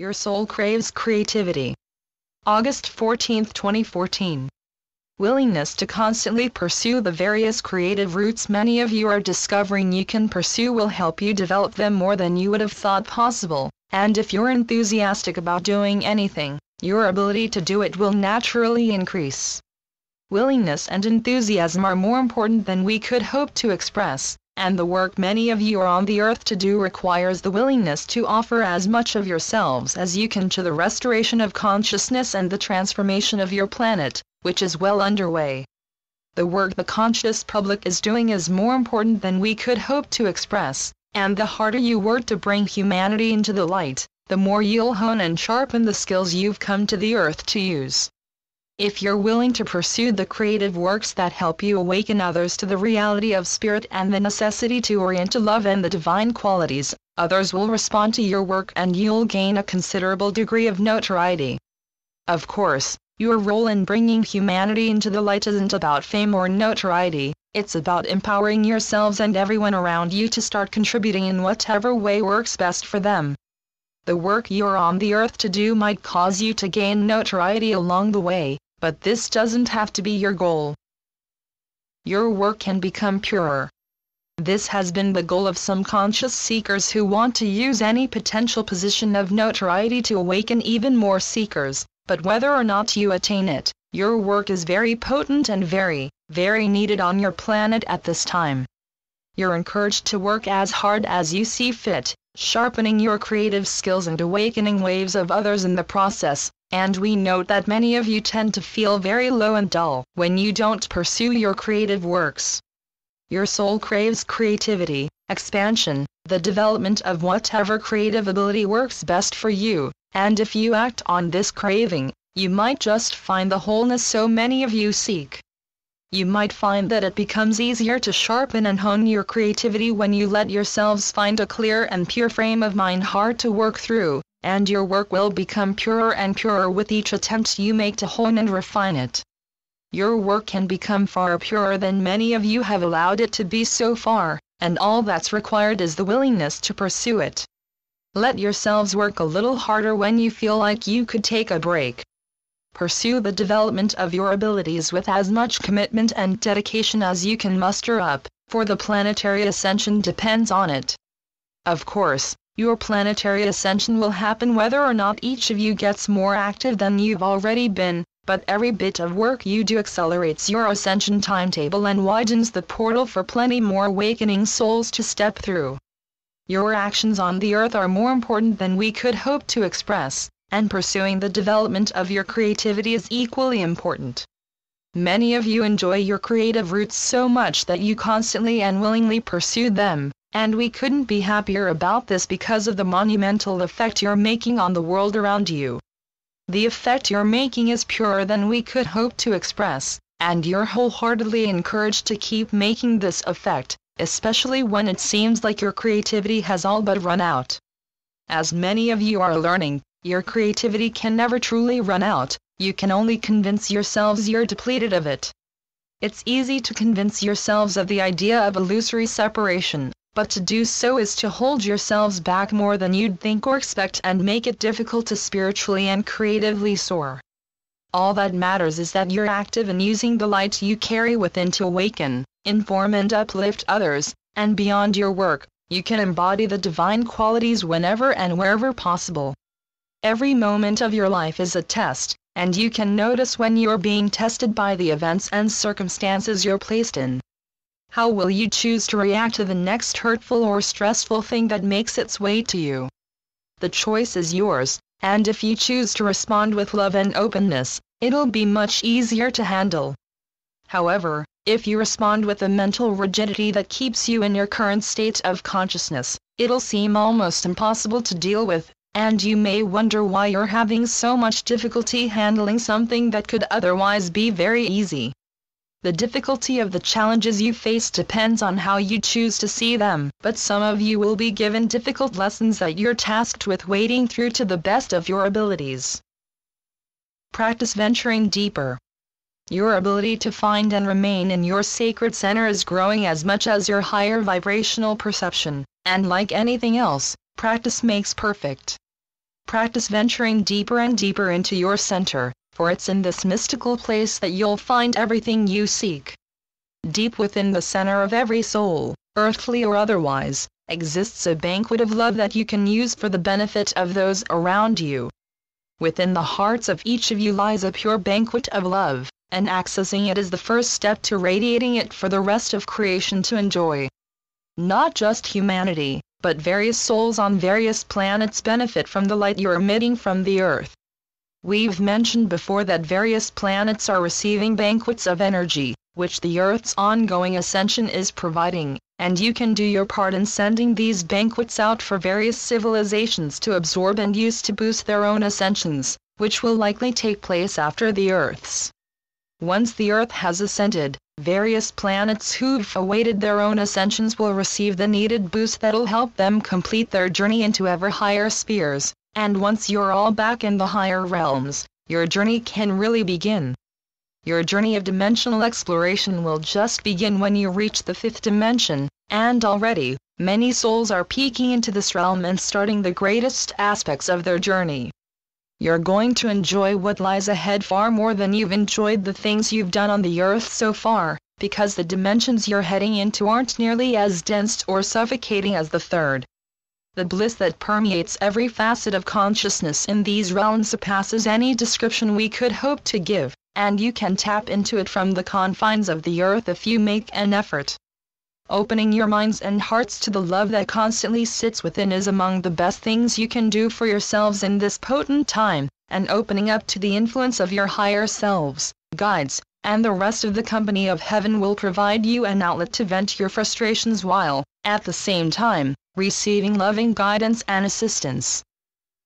Your soul craves creativity. August 14, 2014. Willingness to constantly pursue the various creative routes many of you are discovering you can pursue will help you develop them more than you would have thought possible, and if you're enthusiastic about doing anything, your ability to do it will naturally increase. Willingness and enthusiasm are more important than we could hope to express, and the work many of you are on the earth to do requires the willingness to offer as much of yourselves as you can to the restoration of consciousness and the transformation of your planet, which is well underway. The work the conscious public is doing is more important than we could hope to express, and the harder you work to bring humanity into the light, the more you'll hone and sharpen the skills you've come to the earth to use. If you're willing to pursue the creative works that help you awaken others to the reality of spirit and the necessity to orient to love and the divine qualities, others will respond to your work and you'll gain a considerable degree of notoriety. Of course, your role in bringing humanity into the light isn't about fame or notoriety, it's about empowering yourselves and everyone around you to start contributing in whatever way works best for them. The work you're on the earth to do might cause you to gain notoriety along the way, but this doesn't have to be your goal. Your work can become purer. This has been the goal of some conscious seekers who want to use any potential position of notoriety to awaken even more seekers, but whether or not you attain it, your work is very potent and very, very needed on your planet at this time. You're encouraged to work as hard as you see fit, sharpening your creative skills and awakening waves of others in the process, and we note that many of you tend to feel very low and dull when you don't pursue your creative works. Your soul craves creativity, expansion, the development of whatever creative ability works best for you, and if you act on this craving, you might just find the wholeness so many of you seek. You might find that it becomes easier to sharpen and hone your creativity when you let yourselves find a clear and pure frame of mind hard to work through, and your work will become purer and purer with each attempt you make to hone and refine it. Your work can become far purer than many of you have allowed it to be so far, and all that's required is the willingness to pursue it. Let yourselves work a little harder when you feel like you could take a break. Pursue the development of your abilities with as much commitment and dedication as you can muster up, for the planetary ascension depends on it. Of course, your planetary ascension will happen whether or not each of you gets more active than you've already been, but every bit of work you do accelerates your ascension timetable and widens the portal for plenty more awakening souls to step through. Your actions on the earth are more important than we could hope to express, and pursuing the development of your creativity is equally important. Many of you enjoy your creative roots so much that you constantly and willingly pursue them, and we couldn't be happier about this because of the monumental effect you're making on the world around you. The effect you're making is purer than we could hope to express, and you're wholeheartedly encouraged to keep making this effect, especially when it seems like your creativity has all but run out. As many of you are learning, your creativity can never truly run out, you can only convince yourselves you're depleted of it. It's easy to convince yourselves of the idea of illusory separation, but to do so is to hold yourselves back more than you'd think or expect and make it difficult to spiritually and creatively soar. All that matters is that you're active in using the light you carry within to awaken, inform and uplift others, and beyond your work, you can embody the divine qualities whenever and wherever possible. Every moment of your life is a test, and you can notice when you're being tested by the events and circumstances you're placed in. How will you choose to react to the next hurtful or stressful thing that makes its way to you? The choice is yours, and if you choose to respond with love and openness, it'll be much easier to handle. However, if you respond with a mental rigidity that keeps you in your current state of consciousness, it'll seem almost impossible to deal with, and you may wonder why you're having so much difficulty handling something that could otherwise be very easy. The difficulty of the challenges you face depends on how you choose to see them, but some of you will be given difficult lessons that you're tasked with wading through to the best of your abilities. Practice venturing deeper. Your ability to find and remain in your sacred center is growing as much as your higher vibrational perception, and like anything else, practice makes perfect. Practice venturing deeper and deeper into your center, for it's in this mystical place that you'll find everything you seek. Deep within the center of every soul, earthly or otherwise, exists a banquet of love that you can use for the benefit of those around you. Within the hearts of each of you lies a pure banquet of love, and accessing it is the first step to radiating it for the rest of creation to enjoy. Not just humanity, but various souls on various planets benefit from the light you're emitting from the earth. We've mentioned before that various planets are receiving banquets of energy, which the Earth's ongoing ascension is providing, and you can do your part in sending these banquets out for various civilizations to absorb and use to boost their own ascensions, which will likely take place after the Earth's. Once the Earth has ascended, various planets who've awaited their own ascensions will receive the needed boost that'll help them complete their journey into ever higher spheres, and once you're all back in the higher realms, your journey can really begin. Your journey of dimensional exploration will just begin when you reach the 5th dimension, and already, many souls are peeking into this realm and starting the greatest aspects of their journey. You're going to enjoy what lies ahead far more than you've enjoyed the things you've done on the earth so far, because the dimensions you're heading into aren't nearly as dense or suffocating as the 3rd. The bliss that permeates every facet of consciousness in these realms surpasses any description we could hope to give, and you can tap into it from the confines of the earth if you make an effort. Opening your minds and hearts to the love that constantly sits within is among the best things you can do for yourselves in this potent time, and opening up to the influence of your higher selves, guides, and the rest of the company of heaven will provide you an outlet to vent your frustrations while, at the same time, receiving loving guidance and assistance.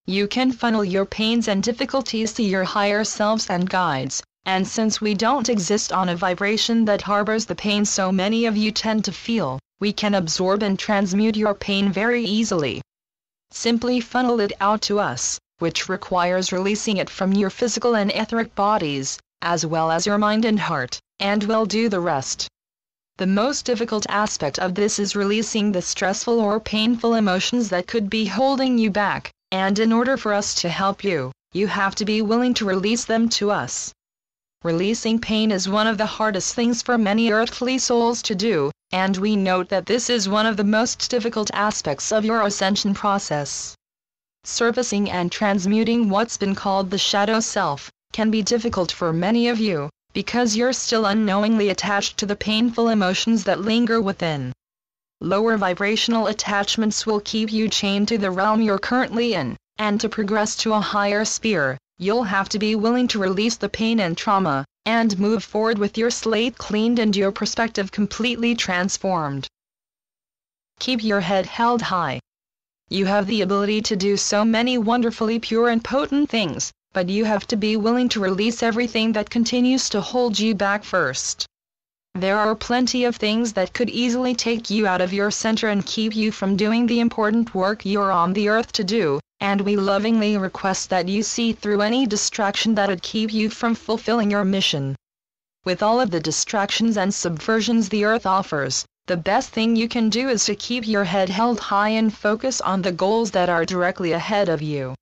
You can funnel your pains and difficulties to your higher selves and guides, and since we don't exist on a vibration that harbors the pain so many of you tend to feel, we can absorb and transmute your pain very easily. Simply funnel it out to us, which requires releasing it from your physical and etheric bodies, as well as your mind and heart, and we'll do the rest. The most difficult aspect of this is releasing the stressful or painful emotions that could be holding you back, and in order for us to help you, you have to be willing to release them to us. Releasing pain is one of the hardest things for many earthly souls to do, and we note that this is one of the most difficult aspects of your ascension process. Surfacing and transmuting what's been called the shadow self can be difficult for many of you, because you're still unknowingly attached to the painful emotions that linger within. Lower vibrational attachments will keep you chained to the realm you're currently in, and to progress to a higher sphere, you'll have to be willing to release the pain and trauma, and move forward with your slate cleaned and your perspective completely transformed. Keep your head held high. You have the ability to do so many wonderfully pure and potent things, but you have to be willing to release everything that continues to hold you back first. There are plenty of things that could easily take you out of your center and keep you from doing the important work you're on the earth to do, and we lovingly request that you see through any distraction that would keep you from fulfilling your mission. With all of the distractions and subversions the earth offers, the best thing you can do is to keep your head held high and focus on the goals that are directly ahead of you.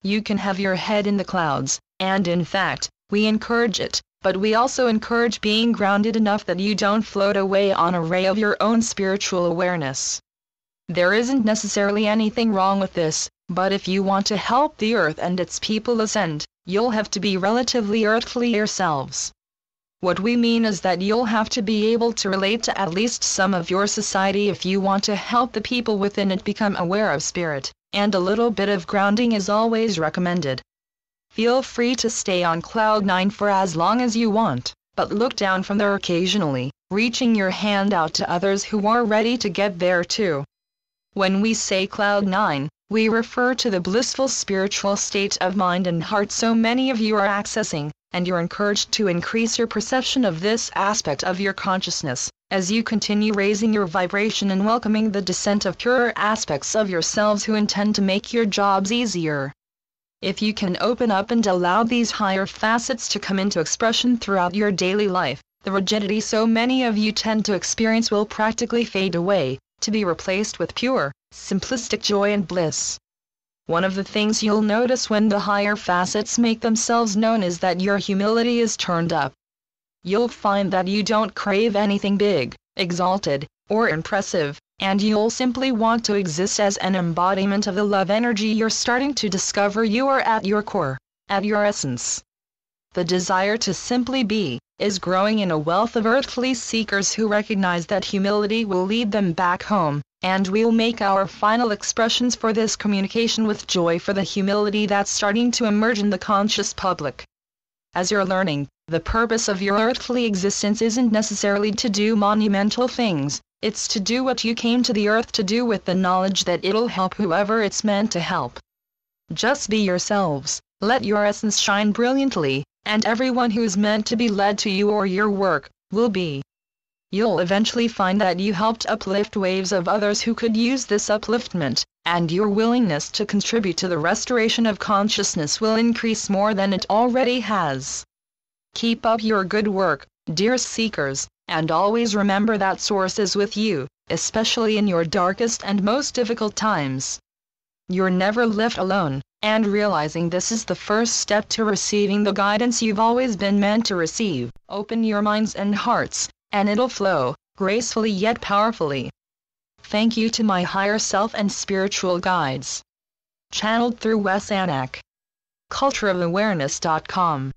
You can have your head in the clouds, and in fact, we encourage it, but we also encourage being grounded enough that you don't float away on a ray of your own spiritual awareness. There isn't necessarily anything wrong with this, but if you want to help the earth and its people ascend, you'll have to be relatively earthly yourselves. What we mean is that you'll have to be able to relate to at least some of your society if you want to help the people within it become aware of spirit, and a little bit of grounding is always recommended. Feel free to stay on cloud 9 for as long as you want, but look down from there occasionally, reaching your hand out to others who are ready to get there too. When we say cloud 9, we refer to the blissful spiritual state of mind and heart so many of you are accessing, and you're encouraged to increase your perception of this aspect of your consciousness, as you continue raising your vibration and welcoming the descent of purer aspects of yourselves who intend to make your jobs easier. If you can open up and allow these higher facets to come into expression throughout your daily life, the rigidity so many of you tend to experience will practically fade away, to be replaced with pure, simplistic joy and bliss. One of the things you'll notice when the higher facets make themselves known is that your humility is turned up. You'll find that you don't crave anything big, exalted, or impressive, and you'll simply want to exist as an embodiment of the love energy you're starting to discover you are at your core, at your essence. The desire to simply be is growing in a wealth of earthly seekers who recognize that humility will lead them back home, and we'll make our final expressions for this communication with joy for the humility that's starting to emerge in the conscious public. As you're learning, the purpose of your earthly existence isn't necessarily to do monumental things, it's to do what you came to the earth to do with the knowledge that it'll help whoever it's meant to help. Just be yourselves, let your essence shine brilliantly, and everyone who's meant to be led to you or your work, will be. You'll eventually find that you helped uplift waves of others who could use this upliftment, and your willingness to contribute to the restoration of consciousness will increase more than it already has. Keep up your good work, dear seekers, and always remember that Source is with you, especially in your darkest and most difficult times. You're never left alone, and realizing this is the first step to receiving the guidance you've always been meant to receive. Open your minds and hearts, and it'll flow, gracefully yet powerfully. Thank you to my higher self and spiritual guides. Channeled through Wes Anak. cultureofawareness.com